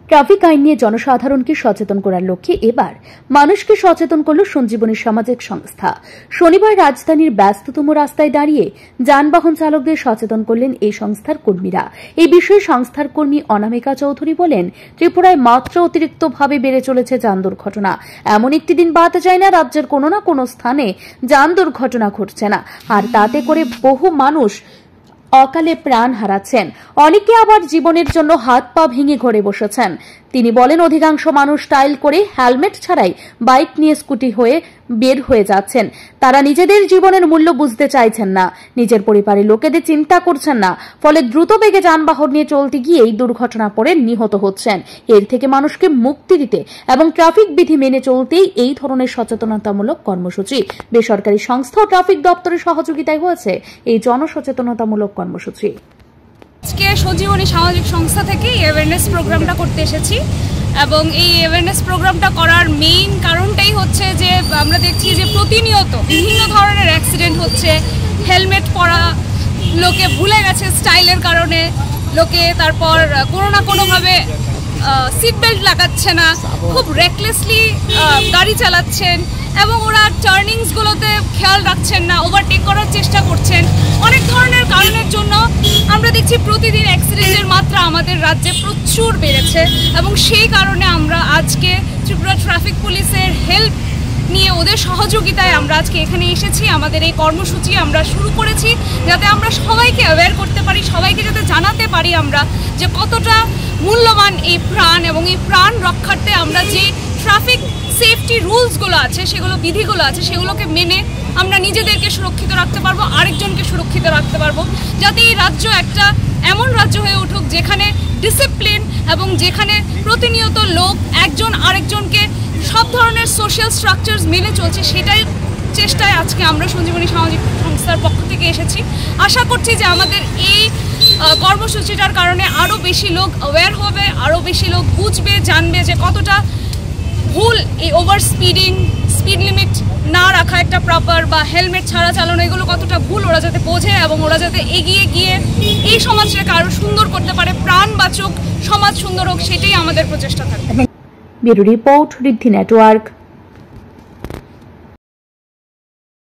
Traffic আইন নিয়ে জনসাধারণকে সচেতন করার লক্ষ্যে এবার মানুষকে সচেতন করল সঞ্জীবনী সামাজিক সংস্থা। শনিবার রাজধানীর ব্যস্ততম রাস্তায় দাঁড়িয়ে যানবাহন চালকদের সচেতন করলেন এই সংস্থার কর্মীরা। এই বিষয়ে সংস্থার কর্মী অনামিকা চৌধুরী বলেন, ত্রিপুরায় মাত্রা অতিরিক্তভাবে বেড়ে চলেছে যান দুর্ঘটনা। এমন একটি দিন বাদ যায় না রাজ্যের কোনো না কোনো স্থানে যান দুর্ঘটনা ঘটছে না, আর তাতে করে বহু মানুষ অকালে প্রাণ হারাচ্ছেন। অনেকে আবার জীবনের জন্য হাত পা ভেঙে ঘরে বসেছেন। তিনি বলেন, অধিকাংশ মানুষ স্টাইল করে হেলমেট ছাড়াই বাইক নিয়ে স্কুটি হয়ে বের হয়ে যাচ্ছেন। তারা নিজেদের জীবনের মূল্য বুঝতে চাইছেন না, নিজের পরিবারের লোকেদের চিন্তা করছেন না। ফলে দ্রুত বেগে যানবাহন নিয়ে চলতে গিয়েই দুর্ঘটনা পড়ে নিহত হচ্ছেন। এর থেকে মানুষকে মুক্তি দিতে এবং ট্রাফিক বিধি মেনে চলতেই এই ধরনের সচেতনতামূলক কর্মসূচি। বেসরকারি সংস্থা ও ট্রাফিক দপ্তরের সহযোগিতায় হয়েছে এই জনসচেতনতামূলক কর্মসূচি। আজকে সঞ্জীবনী সামাজিক সংস্থা থেকে অ্যাওয়ারনেস প্রোগ্রামটা করতে এসেছি এবং এই অ্যাওয়ারনেস প্রোগ্রামটা করার মেইন কারণটাই হচ্ছে যে আমরা দেখছি যে প্রতিনিয়ত বিভিন্ন ধরনের অ্যাক্সিডেন্ট হচ্ছে। হেলমেট পরা লোকে ভুলে গেছে স্টাইলের কারণে, লোকে তারপর কোনো না কোনোভাবে সিট বেল্ট লাগাচ্ছে না, খুব রেকলেসলি গাড়ি চালাচ্ছেন এবং ওরা টার্নিংসগুলোতে খেয়াল রাখছেন না, ওভারটেক করার চেষ্টা করছেন। অনেক ধরনের কারণের জন্য আমরা দেখছি প্রতিদিন অ্যাক্সিডেন্টের মাত্রা আমাদের রাজ্যে প্রচুর বেড়েছে এবং সেই কারণে আমরা আজকে ত্রিপুরা ট্রাফিক পুলিশের হেল্প নিয়ে ওদের সহযোগিতায় আমরা আজকে এখানে এসেছি। আমাদের এই কর্মসূচি আমরা শুরু করেছি যাতে আমরা সবাইকে অ্যাওয়্যার করতে পারি, সবাইকে যাতে জানাতে পারি আমরা যে কতটা মূল্যবান এই প্রাণ এবং এই প্রাণ রক্ষার্থে আমরা যে ট্রাফিক সেফটি রুলসগুলো আছে, সেগুলো বিধিগুলো আছে, সেগুলোকে মেনে আমরা নিজেদেরকে সুরক্ষিত রাখতে পারবো, আরেকজনকে সুরক্ষিত রাখতে পারবো, যাতে এই রাজ্য একটা এমন রাজ্য হয়ে উঠুক যেখানে ডিসিপ্লিন এবং যেখানে প্রতিনিয়ত লোক একজন আরেকজনকে সব ধরনের সোশ্যাল স্ট্রাকচারস মেনে চলছে। সেটাই চেষ্টায় আজকে আমরা সঞ্জীবনী সামাজিক সংস্থার পক্ষ থেকে এসেছি। আশা করছি যে আমাদের এই কর্মসূচিটার কারণে আরও বেশি লোক অ্যাওয়্যার হবে, আরও বেশি লোক বুঝবে, জানবে যে কতটা ভুল এই ওভার স্পিডিং, স্পিড লিমিট না রাখা একটা প্রপার বা হেলমেট ছাড়া চালানো, এগুলো কতটা ভুল ওরা যাতে বোঝে এবং ওরা যাতে এগিয়ে গিয়ে এই সমাজটাকে আরও সুন্দর করতে পারে, প্রাণ বাঁচুক, সমাজ সুন্দর হোক, সেটাই আমাদের প্রচেষ্টা থাকবে। ব্যুরো রিপোর্ট, ঋদ্ধি নেটওয়ার্ক।